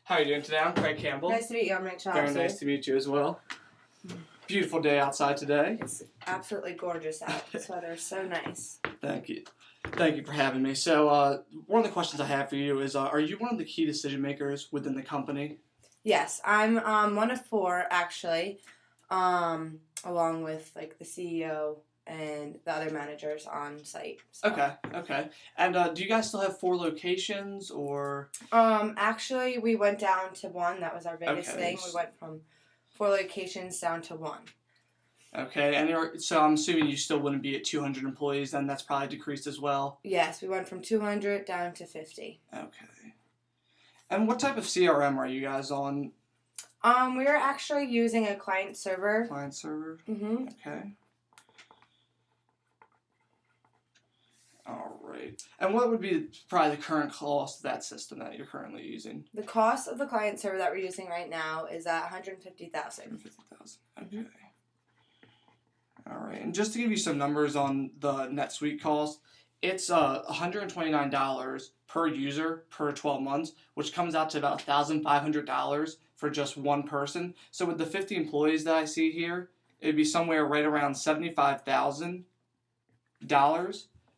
How are you doing today? I'm Craig Campbell. Nice to meet you. I'm Nick Very nice to meet you as well. Beautiful day outside today. It's absolutely gorgeous out. The sweater's so nice. Thank you. Thank you for having me. So, one of the questions I have for you is, are you one of the key decision makers within the company? Yes, I'm one of four actually, along with like the CEO and the other managers on site. So. Okay. And do you guys still have 4 locations or? Actually, we went down to 1. That was our biggest thing. We went from 4 locations down to 1. Okay, and so I'm assuming you still wouldn't be at 200 employees, then that's probably decreased as well? Yes, we went from 200 down to 50. Okay. And what type of CRM are you guys on? We are actually using a client server. Client server? Mm-hmm. Okay. All right. And what would be probably the current cost of that system that you're currently using? The cost of the client server that we're using right now is at $150,000. $150,000. Okay. Mm-hmm. All right. And just to give you some numbers on the NetSuite cost, it's $129 per user per 12 months, which comes out to about $1,500 for just one person. So with the 50 employees that I see here, it'd be somewhere right around $75,000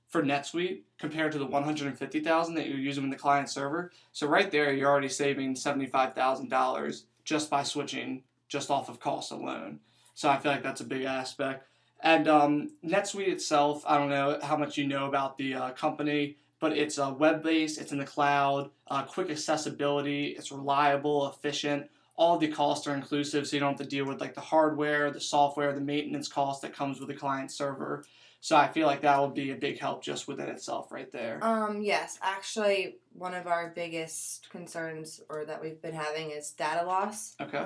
for NetSuite compared to the $150,000 that you're using in the client server. So right there, you're already saving $75,000 just by switching just off of cost alone. So I feel like that's a big aspect. And NetSuite itself, I don't know how much you know about the company, but it's web-based, it's in the cloud, quick accessibility, it's reliable, efficient. All the costs are inclusive, so you don't have to deal with like the hardware, the software, the maintenance cost that comes with the client server. So I feel like that would be a big help just within itself right there. Yes, actually, one of our biggest concerns or that we've been having is data loss. Okay.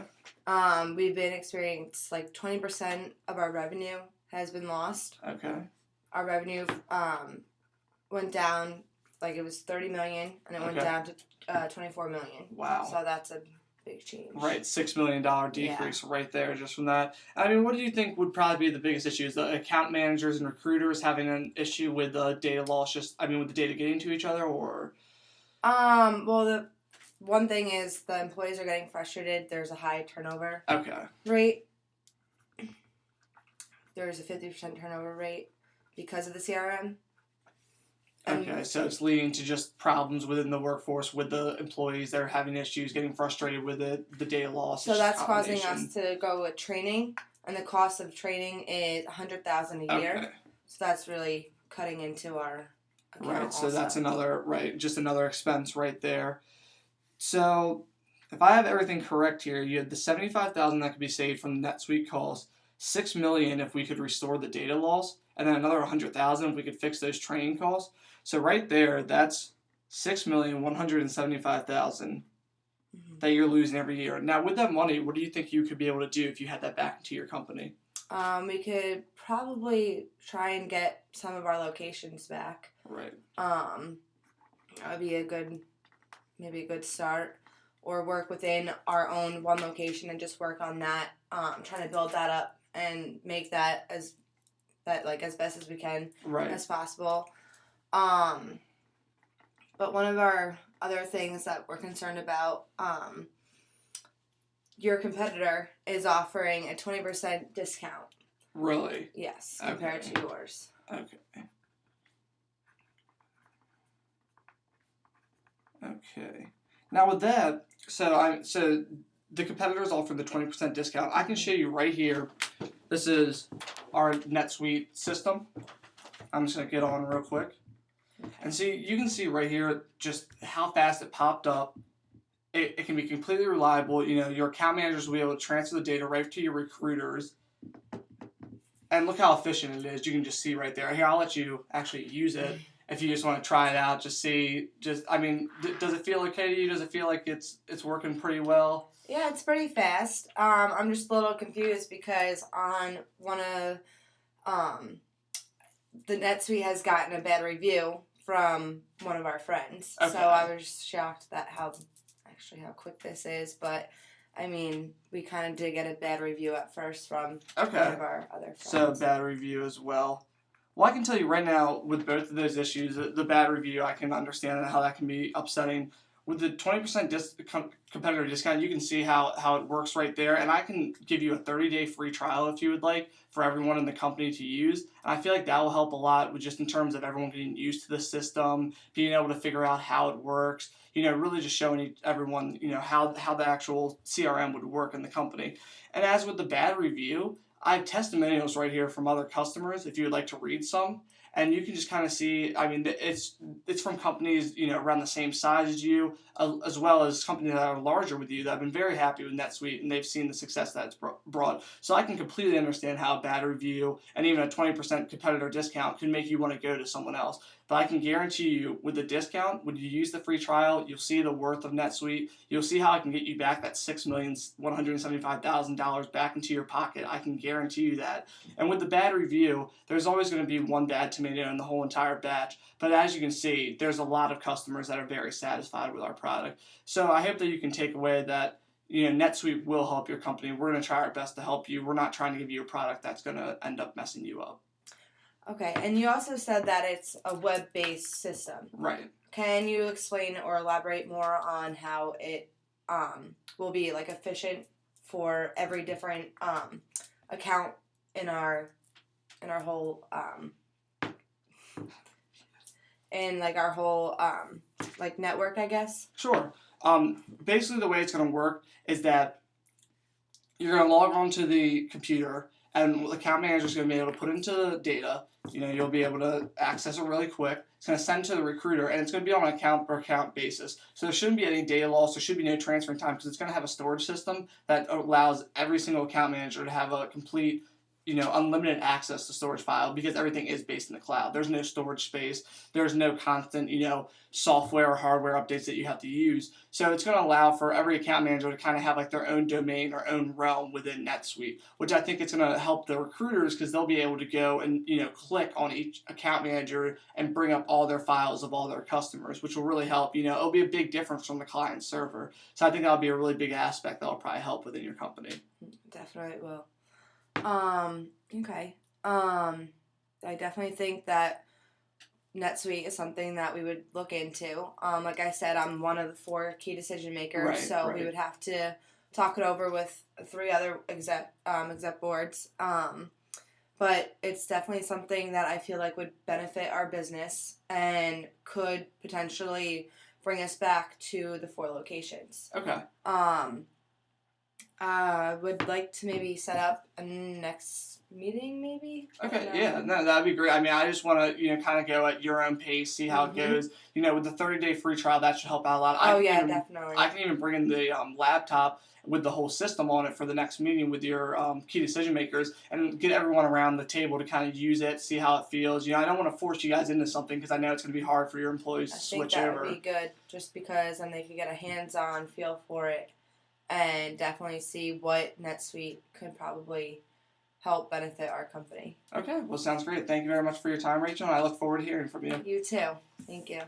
We've been experiencing like 20% of our revenue has been lost. Okay. Our revenue went down, like it was $30 million, and it went down to $24 million. Wow. So that's a big change. Right, $6 million decrease right there just from that. I mean, what do you think would probably be the biggest issues? The account managers and recruiters having an issue with the data loss, with the data getting to each other, or? Well, the one thing is the employees are getting frustrated. There's a high turnover rate. There's a 50% turnover rate because of the CRM. Okay, so it's leading to just problems within the workforce with the employees that are having issues, getting frustrated with it, the data loss. So that's causing us to go with training, and the cost of training is $100,000 a year. So that's really cutting into our account. Right, so that's just another expense right there. So if I have everything correct here, you had the $75,000 that could be saved from the NetSuite cost, $6 million if we could restore the data loss, and then another $100,000 if we could fix those training costs. So right there, that's $6,175,000 that you're losing every year. Now, with that money, what do you think you could be able to do if you had that back into your company? We could probably try and get some of our locations back. Right. That would be maybe a good start. Or work within our own one location and just work on that, trying to build that up and make that as best as we can as possible. But one of our other things that we're concerned about, your competitor is offering a 20% discount. Really? Yes, compared to yours. Okay. Now with that, so the competitors offer the 20% discount. I can show you right here. This is our NetSuite system. I'm just gonna get on real quick. And see, you can see right here just how fast it popped up. It can be completely reliable. You know, your account managers will be able to transfer the data right to your recruiters. And look how efficient it is. You can just see right there. Here, I'll let you actually use it if you just want to try it out. Just see. Does it feel okay to you? Does it feel like it's working pretty well? Yeah, it's pretty fast. I'm just a little confused because on one of the NetSuite has gotten a bad review from one of our friends. Okay. So I was shocked at how quick this is, but I mean, we kind of did get a bad review at first from one of our other friends. So bad review as well. Well, I can tell you right now, with both of those issues, the bad review, I can understand how that can be upsetting. with the 20% competitor discount, you can see how it works right there. And I can give you a 30-day free trial if you would like for everyone in the company to use. And I feel like that will help a lot with just in terms of everyone getting used to the system, being able to figure out how it works, really just showing everyone, how the actual CRM would work in the company. And as with the bad review, I have testimonials right here from other customers if you would like to read some. And you can just kind of see, I mean, it's from companies, around the same size as you, as well as companies that are larger with you that have been very happy with NetSuite and they've seen the success that it's brought. So I can completely understand how a bad review and even a 20% competitor discount can make you want to go to someone else. But I can guarantee you, with the discount, when you use the free trial, you'll see the worth of NetSuite. You'll see how I can get you back that $6,175,000 back into your pocket. I can guarantee you that. And with the bad review, there's always going to be one bad tomato in the whole entire batch. But as you can see, there's a lot of customers that are very satisfied with our product. So I hope that you can take away that NetSuite will help your company. We're going to try our best to help you. We're not trying to give you a product that's going to end up messing you up. Okay, and you also said that it's a web-based system. Right. Can you explain or elaborate more on how it will be efficient for every different account in our whole our whole network, I guess? Sure. Basically, the way it's going to work is that you're going to log onto the computer, and the account manager is going to be able to put into data. You'll be able to access it really quick. It's going to send to the recruiter, and it's going to be on an account-per-account basis. So there shouldn't be any data loss. There should be no transferring time because it's going to have a storage system that allows every single account manager to have a complete, unlimited access to storage file because everything is based in the cloud. There's no storage space. There's no constant, software or hardware updates that you have to use. So it's going to allow for every account manager to kind of have their own domain or own realm within NetSuite, which I think it's going to help the recruiters because they'll be able to go and, click on each account manager and bring up all their files of all their customers, which will really help. It'll be a big difference from the client server. So I think that'll be a really big aspect that'll probably help within your company. Definitely will. Okay. I definitely think that NetSuite is something that we would look into. Like I said, I'm one of the 4 key decision makers, so we would have to talk it over with 3 other exec boards. But it's definitely something that I feel like would benefit our business and could potentially bring us back to the 4 locations. Okay. Would like to maybe set up a next meeting, maybe? Okay, yeah, no, that'd be great. I mean, I just want to, kind of go at your own pace, see how it goes. With the 30-day free trial, that should help out a lot. Definitely. I can even bring in the laptop with the whole system on it for the next meeting with your key decision makers and get everyone around the table to kind of use it, see how it feels. I don't want to force you guys into something because I know it's going to be hard for your employees to switch over. I think that would be good just because then they could get a hands-on feel for it and definitely see what NetSuite could probably help benefit our company. Okay, well, sounds great. Thank you very much for your time, Rachel, and I look forward to hearing from you. You too. Thank you.